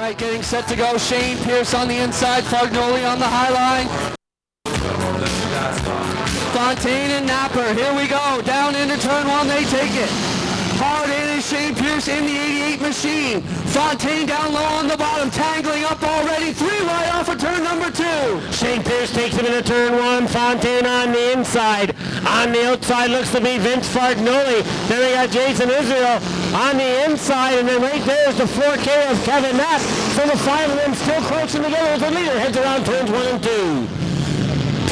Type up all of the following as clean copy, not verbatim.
right, getting set to go. Shayne Pierce on the inside, Fagnoli on the high line. Fontaine and Napper, here we go. Down into turn one, they take it. Hard in is Shayne Pierce in the 88 machine. Fontaine down low on the bottom, tangling up already. 3 right off of turn number 2. Shayne Pierce takes him into turn 1. Fontaine on the inside. On the outside looks to be Vince Fagnoli. Then we got Jason Israel on the inside, and then right there is the 4K of Kevin Knapp. So the 5 of them still crouching together as the leader heads around turns 1 and 2.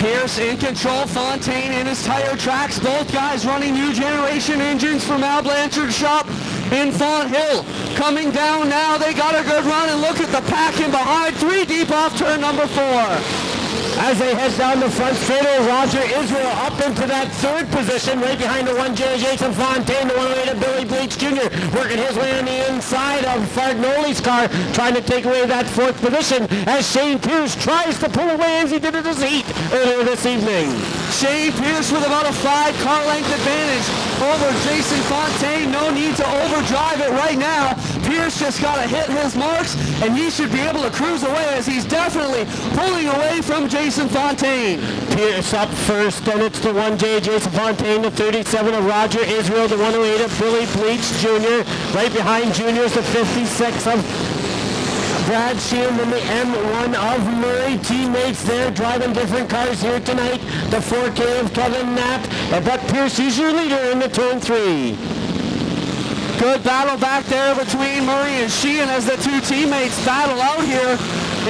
Pierce in control, Fontaine in his tire tracks. Both guys running new generation engines from Al Blanchard's shop in Font Hill. Coming down now, they got a good run, and look at the pack in behind. 3 deep off turn number 4. As they head down the front straightaway, Roger Israel up into that 3rd position, right behind the 1J Jason Fontaine, the 108 of Billy Bleach Jr., working his way on the inside of Fagnoli's car, trying to take away that 4th position as Shayne Pierce tries to pull away as he did at his heat earlier this evening. Shayne Pierce with about a 5-car length advantage over Jason Fontaine. No need to overdrive it right now. Pierce just got to hit his marks, and he should be able to cruise away as he's definitely pulling away from Jason Fontaine. Pierce up first, then it's the 1J Jason Fontaine, the 37 of Roger Israel, the 108 of Billy Bleach Jr. Right behind Jr. is the 56 of Brad Sheehan and the M1 of Murray. Teammates there driving different cars here tonight. The 4K of Kevin Knapp. But Pierce is your leader in the turn 3. Good battle back there between Murray and Sheehan as the 2 teammates battle out here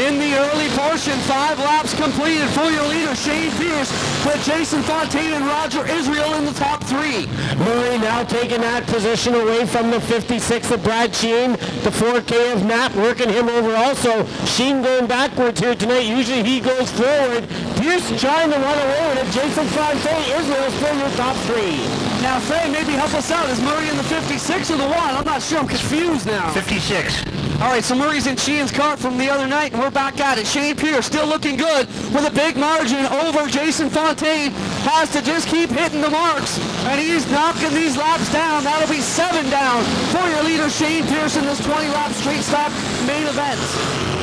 in the early portion. 5 laps completed for your leader, Shayne Pierce, with Jason Fontaine and Roger Israel in the top 3. Murray now taking that position away from the 56 of Brad Sheehan. The 4K of Knapp working him over also. Sheehan going backwards here tonight. Usually he goes forward. Pierce trying to run away with it. Jason Fontaine, Israel still your top 3. Now, Fred, maybe help us out. Is Murray in the 56 or the 1? I'm not sure. I'm confused now. 56. All right, so Murray's in Sheehan's car from the other night, and we're back at it. Shayne Pierce still looking good with a big margin over Jason Fontaine. Has to just keep hitting the marks, and he's knocking these laps down. That'll be 7 down for your leader, Shayne Pierce, in this 20-lap straight stop main event.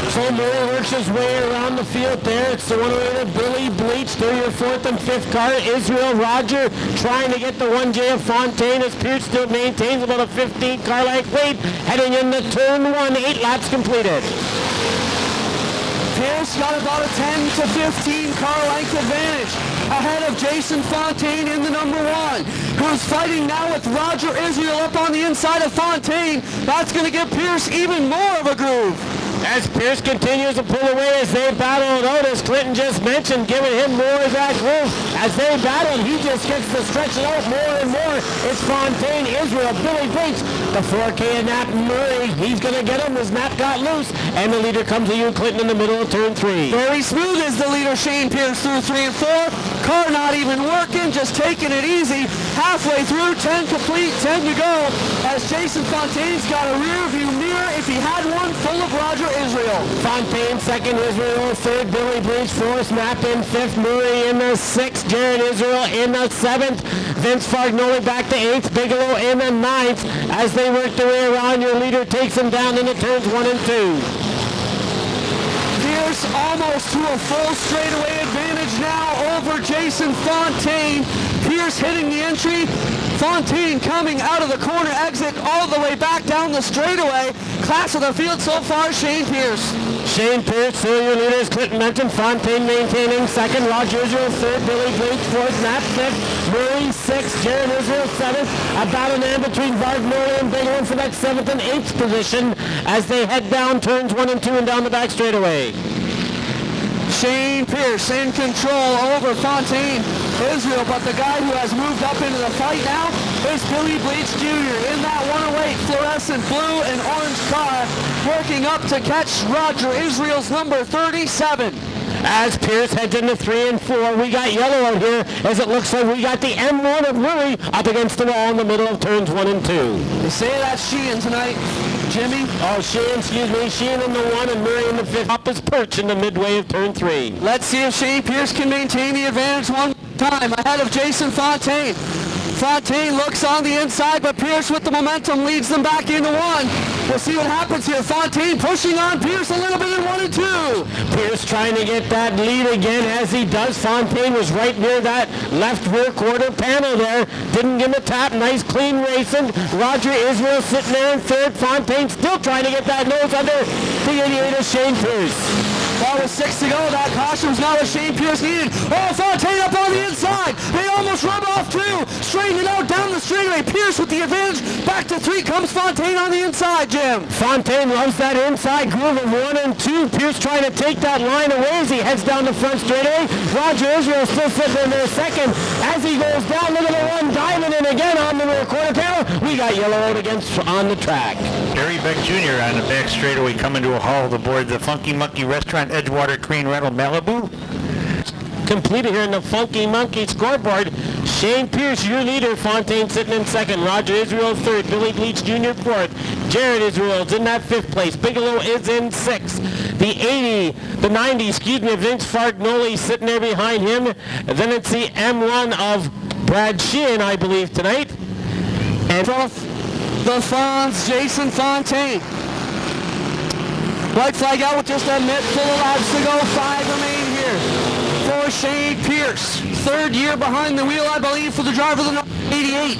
So Murray works his way around the field there. It's the 108 of Billy Bleach through your 4th and 5th car. Israel Roger trying to get the 1J of Fontaine as Pierce still maintains about a 15-car length lead. Heading into turn 1, 8 laps completed. Pierce got about a 10 to 15 car length advantage ahead of Jason Fontaine in the number 1, who's fighting now with Roger Israel up on the inside of Fontaine. That's going to give Pierce even more of a groove. As Pierce continues to pull away as they battle it out, as Clinton just mentioned, giving him more of that groove. As they battle, he just gets to stretch it out more and more. It's Fontaine, Israel, Billy Bleach, the 4K of Knapp Murray. He's going to get him as Knapp got loose. And the leader comes to you, Clinton, in the middle of turn 3. Very smooth is the leader, Shayne Pierce, through 3 and 4. Car not even working, just taking it easy. Halfway through, 10 complete, 10 to go. As Jason Fontaine's got a rear view mirror, if he had one, full of Roger Israel. Fontaine 2nd, Israel 3rd, Billy Bleach 4th, Knapp in 5th, Murray in the 6th, Jared Israel in the 7th, Vince Fagnoli back to 8th, Bigelow in the 9th. As they work their way around, your leader takes them down into turns 1 and 2. Pierce almost to a full straightaway advantage now over Jason Fontaine. Pierce hitting the entry. Fontaine coming out of the corner exit all the way back down the straightaway. Class of the field so far, Shayne Pierce. Shayne Pierce, through your leaders, Clinton mentioned. Fontaine maintaining 2nd, Roger Israel 3rd, Billy Bleach 4th, Knapp 5th, Murray 6th, Jared Israel 7th. A battle now between Fagnoli and Bigelow for that 7th and 8th position as they head down turns 1 and 2 and down the back straightaway. Shayne Pierce in control over Fontaine, Israel, but the guy who has moved up into the fight now is Billy Bleach Jr. in that 108 fluorescent blue and orange car, working up to catch Roger Israel's number 37. As Pierce heads into 3 and 4, we got yellow out here as it looks like we got the M1 of Murray up against the wall in the middle of turns 1 and 2. They say that's Sheehan tonight. Jimmy? Oh, Sheehan, excuse me. Sheehan in the 1 and Murray in the 5th. Up his perch in the midway of turn 3. Let's see if Shayne Pierce can maintain the advantage one time ahead of Jason Fontaine. Fontaine looks on the inside, but Pierce with the momentum leads them back into one. We'll see what happens here. Fontaine pushing on Pierce a little bit in 1 and 2. Pierce trying to get that lead again as he does. Fontaine was right near that left rear quarter panel there. Didn't give him a tap. Nice clean racing. Roger Israel sitting there in third. Fontaine still trying to get that nose under the 88 of Shayne Pierce. Well, with 6 to go, that caution was not what Shayne Pierce needed. Oh, Fontaine up on the inside. They almost rub off two. Straighten it out down the straightaway. Pierce with the advantage. Back to 3 comes Fontaine on the inside, Jim. Fontaine loves that inside groove of 1 and 2. Pierce trying to take that line away as he heads down the front straightaway. Roger Israel still sitting in there second. As he goes down, look at the one diving in again on the rear quarter panel. We got yellow out against on the track. Gary Beck Jr. on the back straightaway coming to a halt aboard the Funky Monkey Restaurant Edgewater Crane Rental Malibu. Completed here in the Funky Monkey scoreboard. Shayne Pierce, your leader. Fontaine sitting in second. Roger Israel third. Billy Bleach Jr. fourth. Jared Israel's in that 5th place. Bigelow is in 6th. The 90, Vince Fargnoli sitting there behind him. And then it's the M1 of Brad Sheehan, I believe, tonight. And the Fonz, Jason Fontaine. White flag out with just a minute full of laps to go. 5 remain here for Shayne Pierce. 3rd year behind the wheel, I believe, for the driver of the 88.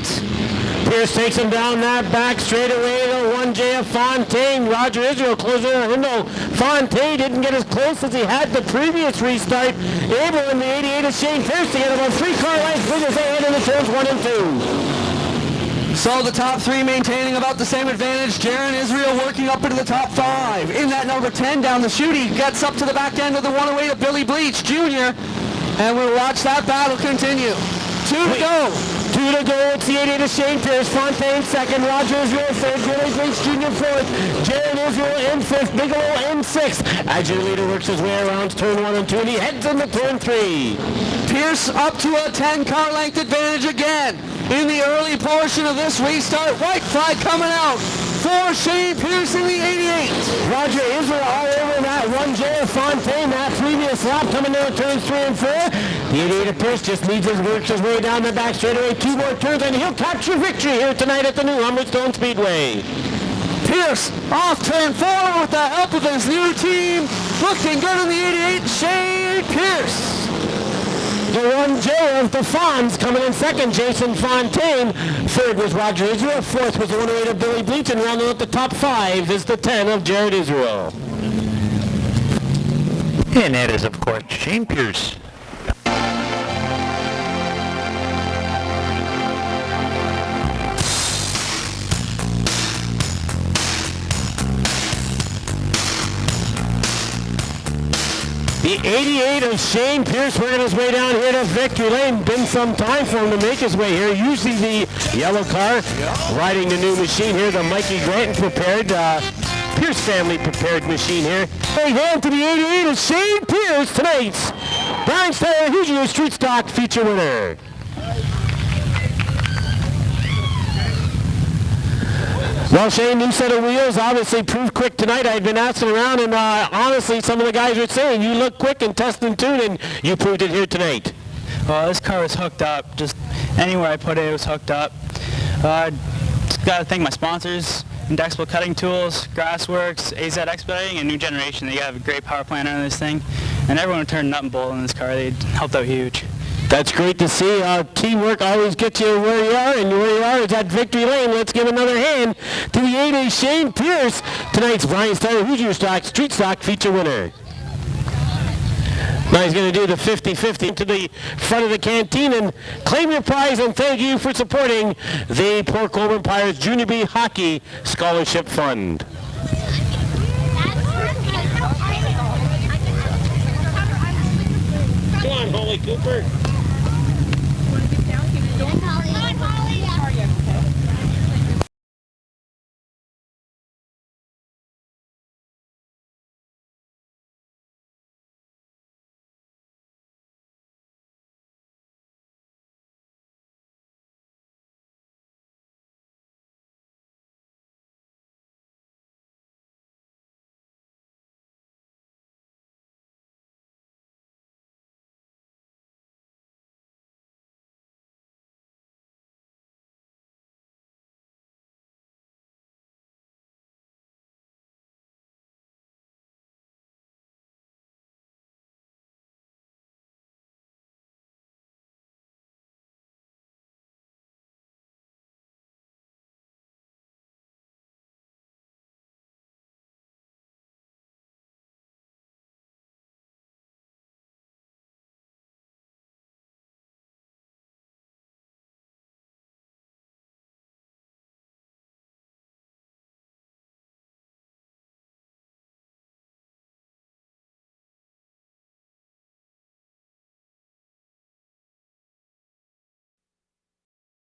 Pierce takes him down that back straightaway. The 1J of Fontaine. Roger Israel closing the window. Fontaine didn't get as close as he had the previous restart. Able in the 88 of Shayne Pierce to get about 3 car lengths with his ahead in the turns 1 and 2. So the top 3 maintaining about the same advantage. Jared Israel working up into the top 5. In that number 10 down the chute, he gets up to the back end of the 108 of Billy Bleach Jr. And we'll watch that battle continue. 2 to go. 2 to go. It's the 88 of Shayne Pierce. Fontaine second. Roger Israel third. Billy Bleach Jr. fourth. Jared Israel in 5th. Bigelow in 6th. As your leader works his way around turn 1 and 2, and he heads into turn 3. Pierce up to a 10-car length advantage again. In the early portion of this restart, white flag coming out for Shayne Pierce in the 88. Roger Israel all over that 1J of Fontaine, that previous lap coming down turns 3 and 4. The 88 of Pierce just needs his works his way down the back straightaway. 2 more turns and he'll capture victory here tonight at the new Humberstone Speedway. Pierce off turn 4 with the help of his new team. Looking good in the 88, Shayne Pierce. The 1J of the Fonz coming in second, Jason Fontaine. Third was Roger Israel. Fourth was the 108 of Billy Bleach. And rounding out the top 5 is the 10 of Jared Israel. And that is, of course, Shayne Pierce. The 88 of Shayne Pierce working his way down here to victory lane. Been some time for him to make his way here. Usually the yellow car riding the new machine here, the Mikey Granton prepared, Pierce family prepared machine here. Hey, hand to the 88 of Shayne Pierce, tonight's Brian Steyer Hoosier Street Stock feature winner. Well, Shayne, new set of wheels obviously proved quick tonight. I've been asking around, and honestly, some of the guys are saying you look quick and test and tune, and you proved it here tonight. Well, this car was hooked up. Just anywhere I put it, it was hooked up. Just got to thank my sponsors, Indexable Cutting Tools, Grassworks, AZ Expediting, and New Generation. They have a great power plant on this thing, and everyone turned nut and bolt in this car. They helped out huge. That's great to see. Teamwork always gets you where you are, and where you are is at victory lane. Let's give another hand to the 8A Shayne Pierce, tonight's Brian Steyer Hoosier Stock Street Stock feature winner. Now he's going to do the 50-50 to the front of the canteen and claim your prize, and thank you for supporting the Port Colborne Pirates Junior B Hockey Scholarship Fund. Come on, Holy Cooper.